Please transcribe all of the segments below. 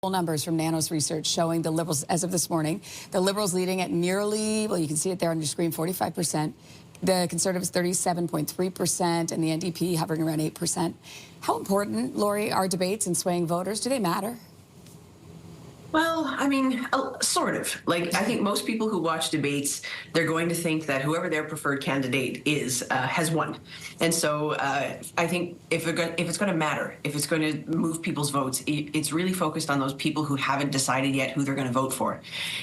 Numbers from Nanos Research showing the Liberals, as of this morning, the Liberals leading at nearly, well, you can see it there on your screen, 45%. The Conservatives, 37.3%, and the NDP hovering around 8%. How important, Laurie, are debates in swaying voters? Do they matter? Well, I mean, sort of. Like, I think most people who watch debates, they're going to think that whoever their preferred candidate is has won. And so I think if it's going to matter, if it's going to move people's votes, it's really focused on those people who haven't decided yet who they're going to vote for.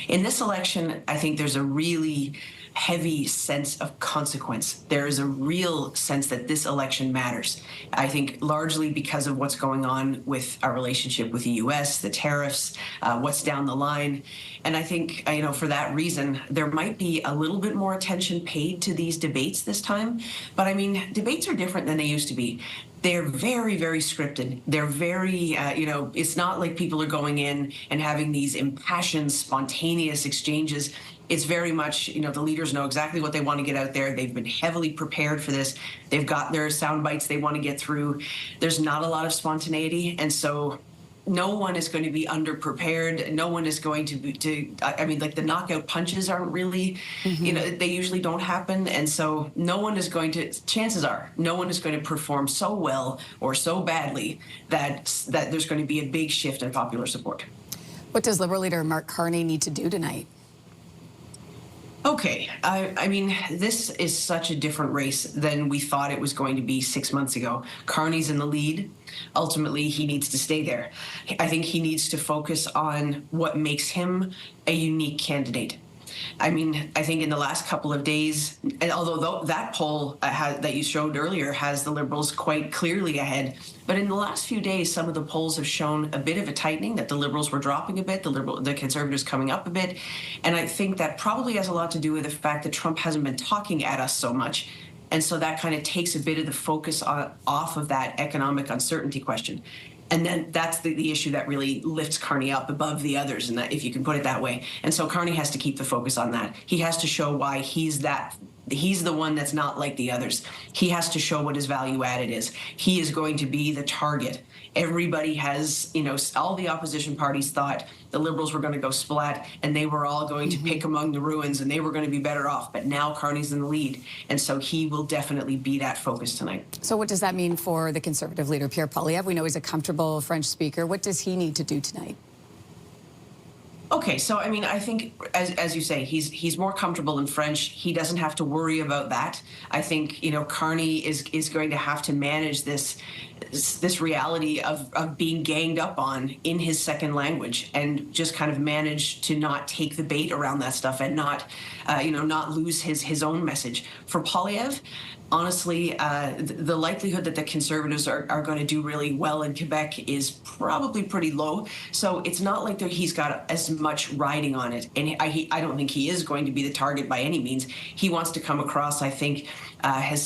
In this election, I think there's a really heavy sense of consequence. There is a real sense that this election matters. I think largely because of what's going on with our relationship with the U.S., the tariffs, what's down the line. And I think, for that reason, there might be a little bit more attention paid to these debates this time. But I mean, debates are different than they used to be. They're very, very scripted. They're very, it's not like people are going in and having these impassioned, spontaneous exchanges. It's very much, the leaders know exactly what they want to get out there. They've been heavily prepared for this. They've got their sound bites they want to get through. There's not a lot of spontaneity. And so no one is going to be underprepared. No one is going to be, like the knockout punches aren't really, they usually don't happen. And so no one is going to, chances are, no one is going to perform so well or so badly that there's going to be a big shift in popular support. What does Liberal leader Mark Carney need to do tonight? Okay, I mean, this is such a different race than we thought it was going to be 6 months ago. Carney's in the lead. Ultimately, he needs to stay there. I think he needs to focus on what makes him a unique candidate. I mean, I think in the last couple of days, and although that poll that you showed earlier has the Liberals quite clearly ahead, but in the last few days, some of the polls have shown a bit of a tightening, that the Liberals were dropping a bit, the Conservatives coming up a bit. And I think that probably has a lot to do with the fact that Trump hasn't been talking at us so much. And so that kind of takes a bit of the focus off of that economic uncertainty question. And then that's the issue that really lifts Carney up above the others, and that, if you can put it that way. And so Carney has to keep the focus on that. He has to show why he's the one that's not like the others. He has to show what his value added is. He is going to be the target. Everybody has, all the opposition parties thought the Liberals were going to go splat and they were all going to pick among the ruins and they were going to be better off. But now Carney's in the lead. And so he will definitely be that focus tonight. So what does that mean for the Conservative leader, Pierre Poilievre? We know he's a comfortable French speaker. What does he need to do tonight? Okay, so I mean, I think, as you say, he's more comfortable in French. He doesn't have to worry about that. I think, Carney is going to have to manage this reality of being ganged up on in his second language, and just kind of manage to not take the bait around that stuff and not lose his own message. For Poilievre, honestly, the likelihood that the Conservatives are going to do really well in Quebec is probably pretty low. So it's not like he's got as much riding on it. And I don't think he is going to be the target by any means. He wants to come across, I think, as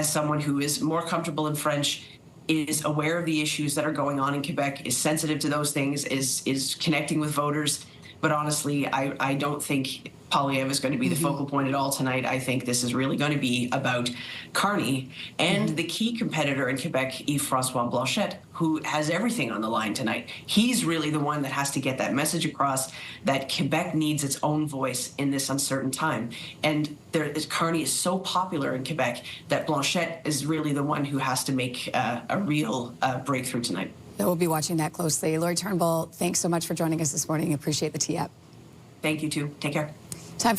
someone who is more comfortable in French, is aware of the issues that are going on in Quebec, is sensitive to those things, is connecting with voters. But honestly, I don't think Poilievre is going to be the focal point at all tonight. I think this is really going to be about Carney and the key competitor in Quebec, Yves-Francois Blanchet, who has everything on the line tonight. He's really the one that has to get that message across, that Quebec needs its own voice in this uncertain time. And Carney is so popular in Quebec that Blanchet is really the one who has to make a real breakthrough tonight. We'll be watching that closely. Laurie Turnbull, thanks so much for joining us this morning. Appreciate the tee up. Thank you, too. Take care.